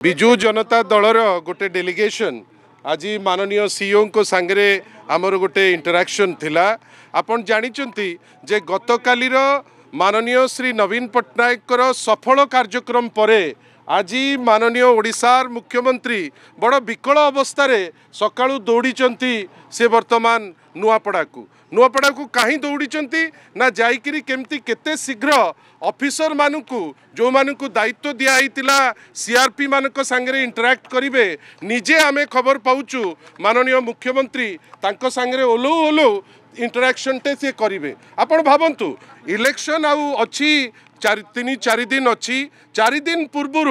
विजु जनता दलर गोटे डेलीगेशन आज माननीय सीओ को सांगरे आमर गोटे इंटराक्शन थिला। आपण जानिचंती जे गतकालीर माननीय श्री नवीन पट्टनायक सफल कार्यक्रम परे आज माननीय ओडिशार मुख्यमंत्री बड़ विकल अवस्था सकाळू दौड़ीचंती से वर्तमान नुआपड़ा को कहीं दौड़ीचंती ना जाइकिरी केमती केते शीघ्र ऑफिसर मानकू जो मानकू दायित्व दिया हितिला सीआरपी मानक सांगरे इंटरैक्ट करिवे निजे आमे खबर पाउचु माननीय मुख्यमंत्री तांको सांगरे ओलो ओलो इंटरैक्शन टे से करिवे। आपण भाबंतु इलेक्शन आउ अछि 3-4 दिन अच्छी 4 दिन पूर्वर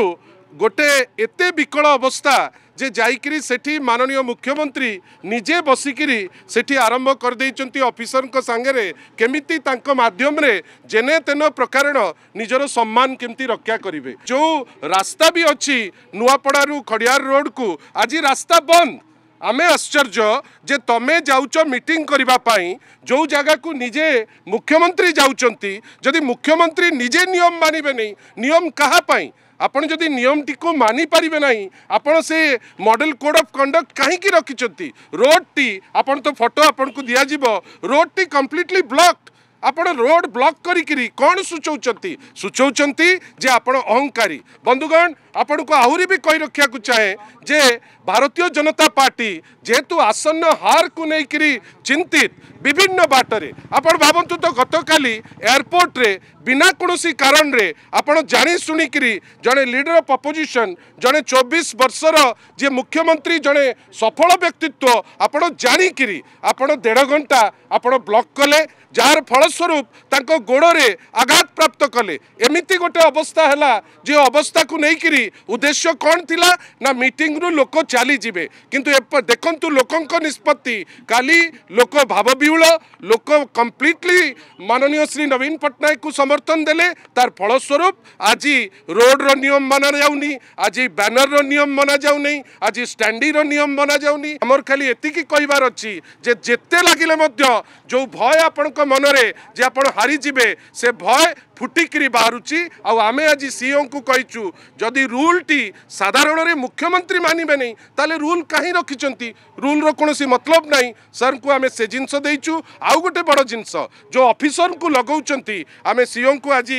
गोटे एते विकल अवस्था जे जाइकिरी सेठी माननीय मुख्यमंत्री निजे बसिकिरी सेठी आरंभ कर देइचंती ऑफिसर को सांगरे केमिति तांको माध्यम रे जेने तेन प्रकार निजर सम्मान केमिति रक्षा करिवे। जो रास्ता भी अच्छी नुआपड़ारू खड़ियार रोड को आज रास्ता बंद। आमे आश्चर्य जे तमे जाउच मीटिंग करिबा पाई जो जगह को निजे मुख्यमंत्री जाउचंती जदि मुख्यमंत्री निजे नियम मानिबे नहीं नियम कहा पाई आपण जदि नियम टी को मानी पारिबे नहीं आपण से मॉडल कोड ऑफ कंडक्ट कहीं की रखिचंती रोड टी आपण तो फोटो आपण को दिया जिवो रोड टी कंप्लीटली ब्लॉक्ड। आपण रोड ब्लॉक करी कौन सूचौचंती जे आपण अहंकारी। बंधुगण आपण को आहुरी भी कही रखा को चाहे जे भारतीय जनता पार्टी जेहेतु आसन्न हार को लेकर चिंतित विभिन्न बाटरे आपण भावतु तो गतकाली एयरपोर्ट रे बिना कोनोसी कारण रे आपण जानी सुनिकरी जड़े लीडर ऑफ अपोजिशन जड़े 24 वर्षर जे मुख्यमंत्री जड़े सफल व्यक्तित्व आपण जानिकरी आपण 1.5 घंटा आपण ब्लॉक कले जार फलस्वरूप तांको गोड़े आघात प्राप्त कले। एमिति गोटे अवस्था है जे अवस्था को लेकर उद्देश्य कौन थिला ना मीटिंग रु लोक चली जिबे किंतु देखंतु लोकंक निष्पत्ति काली लोक भावविहुल लोक कंप्लीटली माननीय श्री नवीन पट्टनायक को समर्थन देले तार फलस्वरूप आज रोड रो नियम माना जाउनी आज बैनर रो नियम माना जाउनी आज स्टैंडी रो नियम माना जाउनी। हमर खाली एतिकी कहिबार अछि जे जेते लागिले मध्य जो भय आपनक मनरे जे आपण हारी जिबे से भय फुटिकी बाहरुची आमे आज सीओ को कहीचु जदि रूल टी साधारण रे मुख्यमंत्री मानिबे नहीं ताले रूल कहीं रखिचंती रूल रो कोनोसी मतलब नहीं। सर को आमे से जिनस देइचु आउ गोटे बड़ जिनस जो ऑफिसर को लगाउचंती आमे सीओ को आज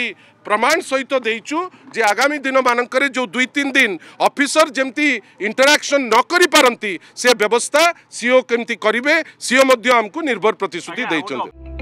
प्रमाण सहित देइचु जे आगामी दिन मानकरे जो 2-3 दिन ऑफिसर जेमती इंटरैक्शन न करि पारंती से व्यवस्था सीओ केमती करिवे सीओ मध्य हमको निर्भर प्रतिश्रुति देइचंती।